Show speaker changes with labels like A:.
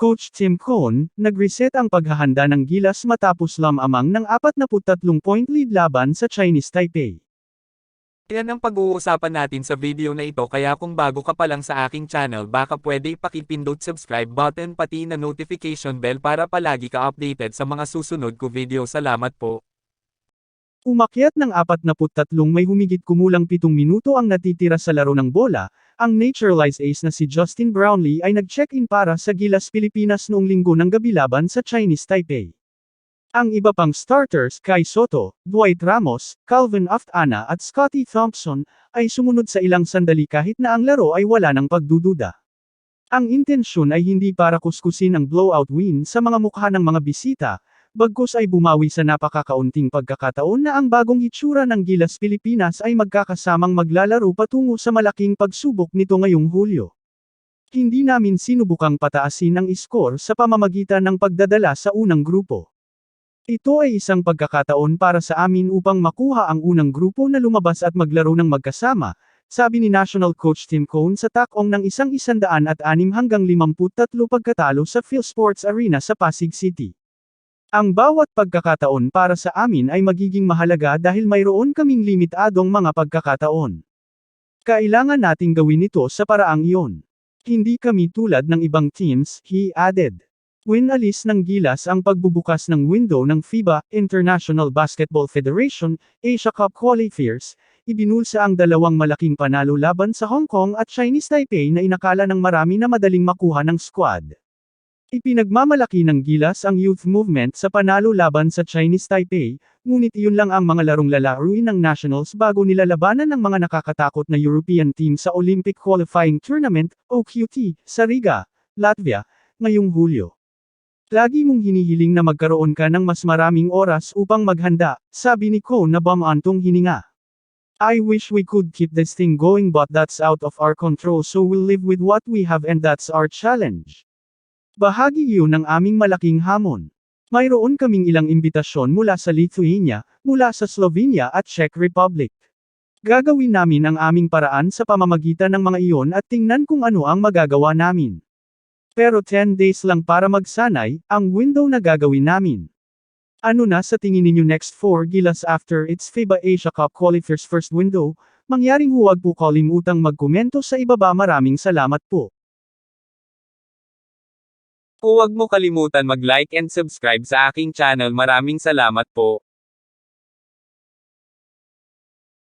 A: Coach Tim Cohn, nag-reset ang paghahanda ng Gilas matapos lamang ng 43-point lead laban sa Chinese Taipei.
B: Yan ang pag-uusapan natin sa video na ito, kaya kung bago ka pa lang sa aking channel baka pwede pakipindot subscribe button pati na notification bell para palagi ka updated sa mga susunod ko video. Salamat po.
A: Umakyat ng 43 may humigit kumulang 7 minuto ang natitira sa laro ng bola, ang naturalized ace na si Justin Brownlee ay nag-check-in para sa Gilas Pilipinas noong linggo ng gabi laban sa Chinese Taipei. Ang iba pang starters, Kai Soto, Dwight Ramos, Calvin Aftana at Scotty Thompson, ay sumunod sa ilang sandali kahit na ang laro ay wala ng pagdududa. Ang intensyon ay hindi para kuskusin ang blowout win sa mga mukha ng mga bisita, bagkus ay bumawi sa napakakaunting pagkakataon na ang bagong hitsura ng Gilas Pilipinas ay magkakasamang maglalaro patungo sa malaking pagsubok nito ngayong Hulyo. Hindi namin sinubukang pataasin ang score sa pamamagitan ng pagdadala sa unang grupo. Ito ay isang pagkakataon para sa amin upang makuha ang unang grupo na lumabas at maglaro ng magkasama, sabi ni National Coach Tim Cohn sa takong ng 106 hanggang 53 pagkatalo sa PhilSports Arena sa Pasig City. Ang bawat pagkakataon para sa amin ay magiging mahalaga dahil mayroon kaming limitadong mga pagkakataon. Kailangan nating gawin ito sa paraang iyon. Hindi kami tulad ng ibang teams, he added. Winalis ng Gilas ang pagbubukas ng window ng FIBA, International Basketball Federation, Asia Cup qualifiers, ibinulsa ang dalawang malaking panalo laban sa Hong Kong at Chinese Taipei na inakala ng marami na madaling makuha ng squad. Ipinagmamalaki ng Gilas ang youth movement sa panalo laban sa Chinese Taipei, ngunit iyon lang ang mga larong lalaruin ng Nationals bago nila labanan ng mga nakakatakot na European team sa Olympic Qualifying Tournament, OQT, sa Riga, Latvia, ngayong Hulyo. Lagi mong hinihiling na magkaroon ka ng mas maraming oras upang maghanda, sabi ni Cohn na bumantong hininga. I wish we could keep this thing going but that's out of our control, so we'll live with what we have and that's our challenge. Bahagi iyon ng aming malaking hamon. Mayroon kaming ilang imbitasyon mula sa Lithuania, mula sa Slovenia at Czech Republic. Gagawin namin ang aming paraan sa pamamagitan ng mga iyon at tingnan kung ano ang magagawa namin. Pero 10 days lang para magsanay, ang window na gagawin namin. Ano na sa tingin ninyo next for Gilas after its FIBA Asia Cup qualifiers first window? Mangyaring huwag po kalimutang magkomento sa ibaba. Maraming salamat po.
B: Huwag mo kalimutan mag-like and subscribe sa aking channel. Maraming salamat po.